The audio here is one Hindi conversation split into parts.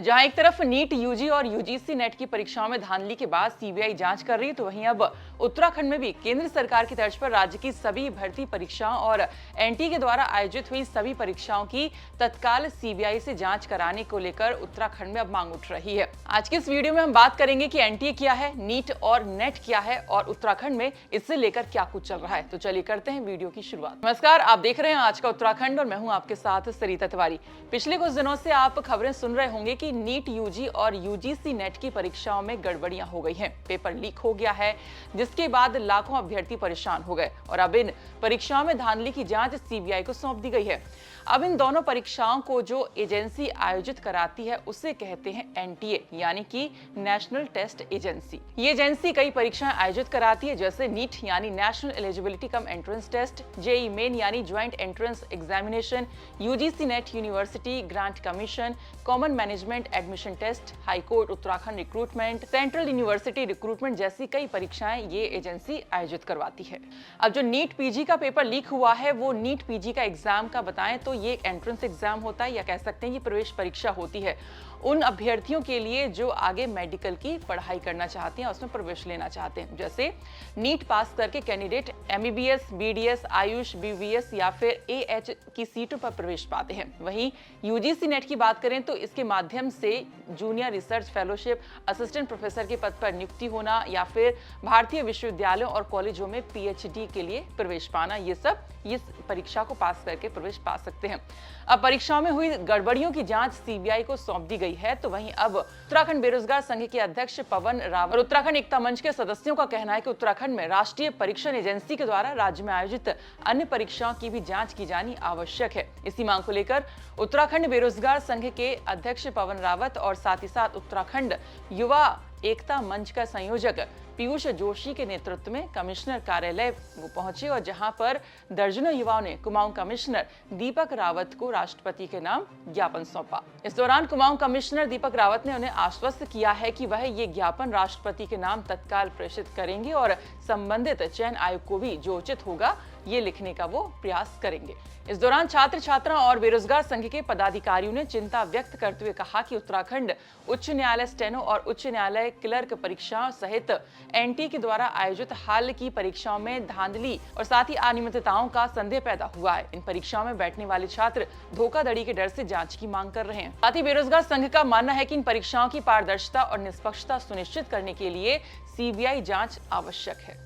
जहां एक तरफ नीट यूजी और यूजीसी नेट की परीक्षाओं में धांधली के बाद सीबीआई जांच कर रही है, तो वहीं अब उत्तराखंड में भी केंद्र सरकार की तर्ज पर राज्य की सभी भर्ती परीक्षाओं और एनटीए के द्वारा आयोजित हुई सभी परीक्षाओं की तत्काल सीबीआई से जांच कराने को लेकर उत्तराखंड में अब मांग उठ रही है। आज के इस वीडियो में हम बात करेंगे कि एनटीए क्या है, नीट और नेट क्या है और उत्तराखंड में इससे लेकर क्या कुछ चल रहा है। तो चलिए करते हैं वीडियो की शुरुआत। नमस्कार, आप देख रहे हैं आज का उत्तराखंड और मैं हूं आपके साथ सरिता तिवारी। पिछले कुछ दिनों से आप खबरें सुन रहे होंगे कि नीट यूजी और यूजीसी नेट की परीक्षाओं में गड़बड़ियां हो गई हैं, पेपर लीक हो गया है, जिसके बाद लाखों अभ्यर्थी परेशान हो गए और अब इन परीक्षाओं में धांधली की जांच सीबीआई को सौंप दी गई है। अब इन दोनों परीक्षाओं को जो एजेंसी आयोजित कराती है उसे कहते हैं एनटीए, यानी कि नेशनल टेस्ट एजेंसी। ये एजेंसी कई परीक्षाएं आयोजित कराती है, जैसे नीट यानी national eligibility cum entrance test, JEE main यानी joint entrance examination, UGC NET university grant commission, common management admission test, high court Uttarakhand recruitment, central university recruitment जैसी कई परीक्षाएं ये एजेंसी आयोजित करवाती है। अब जो नीट पीजी का पेपर लीक हुआ है, वो नीट पीजी का एग्जाम का बताएं तो ये एक एंट्रेंस एग्जाम होता है, या कह सकते हैं ये प्रवेश परीक्षा होती है उन अभ्यर्थियों के लिए जो आगे मेडिकल की पढ़ाई करना चाहते हैं, उसमें प्रवेश लेना चाहते हैं। जैसे नीट पास करके candidate MBBS, BDS, Ayush, BVS या फिर एएच की सीटों पर प्रवेश पाते हैं। वहीं यूजीसी नेट की बात करें तो इसके माध्यम से junior research fellowship, assistant professor के पद पर नियुक्ति होना या फिर भारतीय विश्वविद्यालयों और कॉलेजों में पीएचडी के लिए प्रवेश पाना, ये सब इस परीक्षा को पास करके प्रवेश पा सकते हैं। अब परीक्षाओं में हुई गड़बड़ियों की जांच सीबीआई को सौंप दी गई है, तो वहीं अब उत्तराखंड बेरोजगार संघ के अध्यक्ष पवन रावत और उत्तराखंड एकता मंच के सदस्यों का कहना है कि उत्तराखंड में राष्ट्रीय परीक्षण एजेंसी के द्वारा राज्य में आयोजित अन्य परीक्षाओं की भी जांच की जानी आवश्यक है। इसी मांग को लेकर उत्तराखंड बेरोजगार संघ के अध्यक्ष पवन रावत और साथ ही साथ उत्तराखंड युवा एकता मंच का संयोजक पीयूष जोशी के नेतृत्व में कमिश्नर कार्यालय वो पहुंचे और जहां पर दर्जनों युवाओं ने कुमाऊं कमिश्नर दीपक रावत को राष्ट्रपति के नाम ज्ञापन सौंपा। इस दौरान कुमाऊं कमिश्नर दीपक रावत ने उन्हें आश्वस्त किया है कि वह ये ज्ञापन राष्ट्रपति के नाम तत्काल प्रेषित करेंगे और संबंधित चयन आयोग को भी जो उचित होगा ये लिखने का वो प्रयास करेंगे। इस दौरान छात्र छात्रा और बेरोजगार संघ के पदाधिकारियों ने चिंता व्यक्त करते हुए कहा कि उत्तराखंड उच्च न्यायालय स्टेनो और उच्च न्यायालय क्लर्क परीक्षाओं सहित एनटीए के द्वारा आयोजित हाल की परीक्षाओं में धांधली और साथ ही अनियमितताओं का संदेह पैदा हुआ है। इन परीक्षाओं में बैठने वाले छात्र धोखाधड़ी के डर से जांच की मांग कर रहे हैं। साथ ही बेरोजगार संघ का मानना है कि इन परीक्षाओं की पारदर्शिता और निष्पक्षता सुनिश्चित करने के लिए सीबीआई जांच आवश्यक है।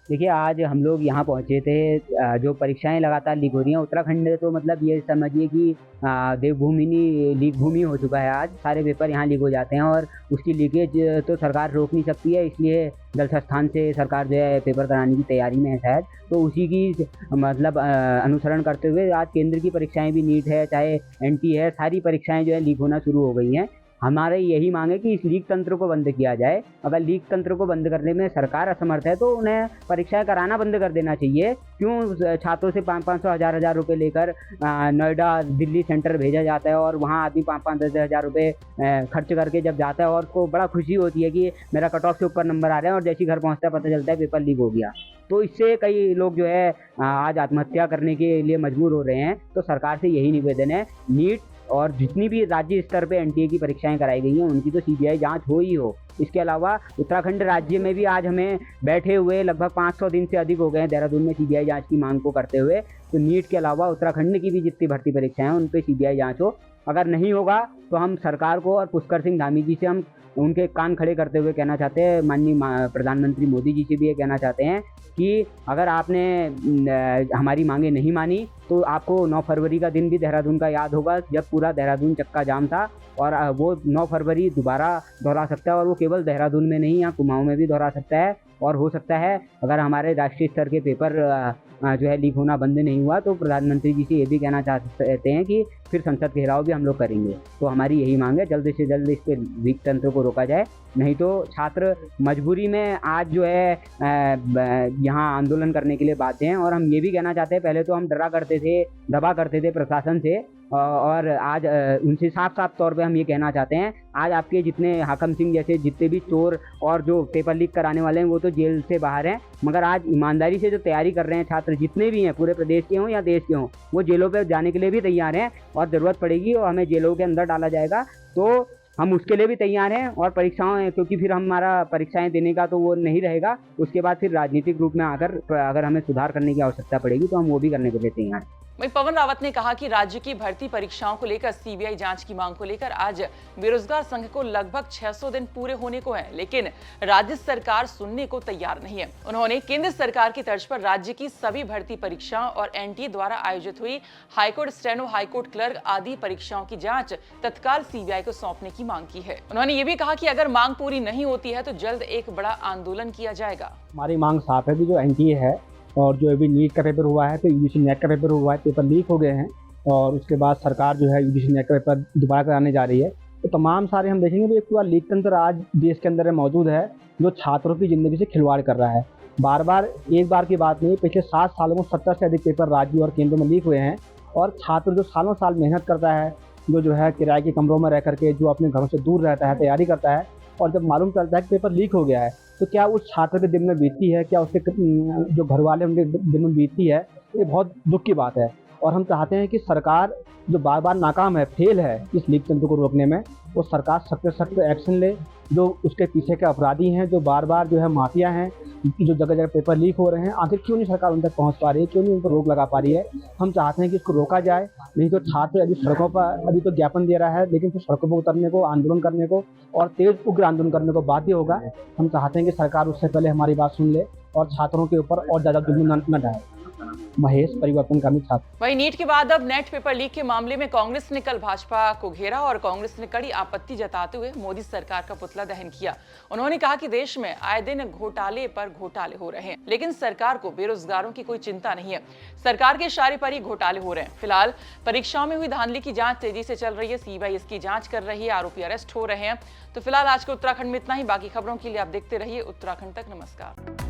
देखिए, आज हम लोग यहाँ पहुँचे थे। जो परीक्षाएं लगातार लीक हो रही हैं उत्तराखंड, तो मतलब ये समझिए कि देवभूमि नहीं लीक भूमि हो चुका है। आज सारे पेपर यहाँ लीक हो जाते हैं और उसकी लीकेज तो सरकार रोक नहीं सकती है, इसलिए जल संस्थान से सरकार जो है पेपर कराने की तैयारी में है शायद, तो उसी की मतलब अनुसरण करते हुए आज केंद्र की परीक्षाएं भी नीट है चाहे एनटी है, सारी परीक्षाएं जो है लीक होना शुरू हो गई हैं। हमारे यही मांग है कि इस लीक तंत्र को बंद किया जाए। अगर लीक तंत्र को बंद करने में सरकार असमर्थ है तो उन्हें परीक्षाएं कराना बंद कर देना चाहिए। क्यों छात्रों से 500 हज़ार रुपये लेकर नोएडा दिल्ली सेंटर भेजा जाता है और वहाँ आदमी 5-10 हज़ार रुपये खर्च करके जब जाता है और उसको बड़ा खुशी होती है कि मेरा कट ऑफ से ऊपर नंबर आ रहे हैं, और जैसे घर पहुँचता है पता चलता है पेपर लीक हो गया। तो इससे कई लोग जो है आज आत्महत्या करने के लिए मजबूर हो रहे हैं। तो सरकार से यही निवेदन है, नीट और जितनी भी राज्य स्तर पे एनटीए की परीक्षाएं कराई गई हैं उनकी तो सीबीआई जांच हो ही हो। इसके अलावा उत्तराखंड राज्य में भी आज हमें बैठे हुए लगभग 500 दिन से अधिक हो गए हैं देहरादून में सीबीआई जांच की मांग को करते हुए। तो नीट के अलावा उत्तराखंड की भी जितनी भर्ती परीक्षाएं हैं उन पर सीबीआई जांच हो। अगर नहीं होगा तो हम सरकार को और पुष्कर सिंह धामी जी से हम उनके कान खड़े करते हुए कहना चाहते हैं, माननीय प्रधानमंत्री मोदी जी से भी ये कहना चाहते हैं कि अगर आपने हमारी मांगे नहीं मानी तो आपको 9 फरवरी का दिन भी देहरादून का याद होगा, जब पूरा देहरादून चक्का जाम था। और वो 9 फरवरी दोबारा दोहरा सकता है, और वो केवल देहरादून में नहीं, यहाँ कुमाऊं में भी दोहरा सकता है। और हो सकता है अगर हमारे राष्ट्रीय स्तर के पेपर जो है लीक होना बंद नहीं हुआ तो प्रधानमंत्री जी से ये भी कहना चाहते हैं कि फिर संसद घेराव भी हम लोग करेंगे। तो हमारी यही मांग है, जल्द से जल्द इस पर लीक तंत्र को रोका जाए, नहीं तो छात्र मजबूरी में आज जो है यहाँ आंदोलन करने के लिए बाध्य हैं। और हम ये भी कहना चाहते हैं, पहले तो हम दबा करते थे प्रशासन से, और आज उनसे साफ साफ तौर पे हम ये कहना चाहते हैं, आज आपके जितने हाकम सिंह जैसे जितने भी चोर और जो पेपर लीक कराने वाले हैं वो तो जेल से बाहर हैं, मगर आज ईमानदारी से जो तैयारी कर रहे हैं छात्र जितने भी हैं, पूरे प्रदेश के हों या देश के हों, वो जेलों पे जाने के लिए भी तैयार हैं। और ज़रूरत पड़ेगी और हमें जेलों के अंदर डाला जाएगा। तो हम उसके लिए भी तैयार हैं और परीक्षाओं, क्योंकि फिर हमारा परीक्षाएं देने का तो वो नहीं रहेगा, उसके बाद फिर राजनीतिक रूप में आकर अगर हमें सुधार करने की आवश्यकता पड़ेगी तो हम वो भी करने के लिए तैयार हैं। वहीं पवन रावत ने कहा कि राज्य की भर्ती परीक्षाओं को लेकर सीबीआई जांच की मांग को लेकर आज बेरोजगार संघ को लगभग 600 दिन पूरे होने को हैं, लेकिन राज्य सरकार सुनने को तैयार नहीं है। उन्होंने केंद्र सरकार की तर्ज पर राज्य की सभी भर्ती परीक्षाओं और एनटीए द्वारा आयोजित हुई हाईकोर्ट स्टेनो, हाईकोर्ट क्लर्क आदि परीक्षाओं की जांच तत्काल सीबीआई को सौंपने की मांग की है। उन्होंने ये भी कहा कि अगर मांग पूरी नहीं होती है तो जल्द एक बड़ा आंदोलन किया जाएगा। हमारी मांग साफ है कि जो एनटीए है और जो अभी नीट का पेपर हुआ है, तो यूजीसी नेट का पेपर हुआ है, पेपर लीक हो गए हैं और उसके बाद सरकार जो है यूजीसी नेट का पेपर दोबारा कराने जा रही है। तो तमाम सारे हम देखेंगे कि एक पूरा लीक तंत्र आज देश के अंदर मौजूद है जो छात्रों की ज़िंदगी से खिलवाड़ कर रहा है। बार बार एक बार की बात नहीं, पिछले 7 सालों में 70 से अधिक पेपर राज्य और केंद्र में लीक हुए हैं और छात्र जो सालों साल मेहनत करता है, जो है किराए के कमरों में रह करके जो अपने घरों से दूर रहता है, तैयारी करता है, और जब मालूम चलता है कि पेपर लीक हो गया है तो क्या उस छात्र के दिल में बीतती है, क्या उसके जो घर वाले उनके दिल में बीतती है, ये बहुत दुख की बात है। और हम चाहते हैं कि सरकार जो बार बार नाकाम है, फेल है इस लीक तंत्र को रोकने में, वो सरकार सख्त से सख्त एक्शन ले। जो उसके पीछे के अपराधी हैं, जो बार बार जो है माफिया हैं, जो जगह जगह पेपर लीक हो रहे हैं, आखिर क्यों नहीं सरकार उन तक पहुँच पा रही है, क्यों नहीं उन पर रोक लगा पा रही है। हम चाहते हैं कि इसको रोका जाए, नहीं तो छात्र अभी सड़कों पर अभी तो ज्ञापन दे रहा है, लेकिन फिर सड़कों पर उतरने को, आंदोलन करने को और तेज उग्र आंदोलन करने को बाध्य होगा। हम चाहते हैं कि सरकार उससे पहले हमारी बात सुन ले और छात्रों के ऊपर और ज़्यादा जुल्म न डाले। महेश, परिवर्तनकामी छात्र। वहीं नीट के बाद अब नेट पेपर लीक के मामले में कांग्रेस ने कल भाजपा को घेरा और कांग्रेस ने कड़ी आपत्ति जताते हुए मोदी सरकार का पुतला दहन किया। उन्होंने कहा कि देश में आए दिन घोटाले पर घोटाले हो रहे हैं, लेकिन सरकार को बेरोजगारों की कोई चिंता नहीं है। सरकार के इशारे पर ही घोटाले हो रहे हैं। फिलहाल परीक्षाओं में हुई धांधली की जांच तेजी से चल रही है, सीबीआई इसकी जांच कर रही है, आरोपी अरेस्ट हो रहे हैं। तो फिलहाल आज के उत्तराखंड में इतना ही। बाकी खबरों के लिए आप देखते रहिए उत्तराखंड तक। नमस्कार।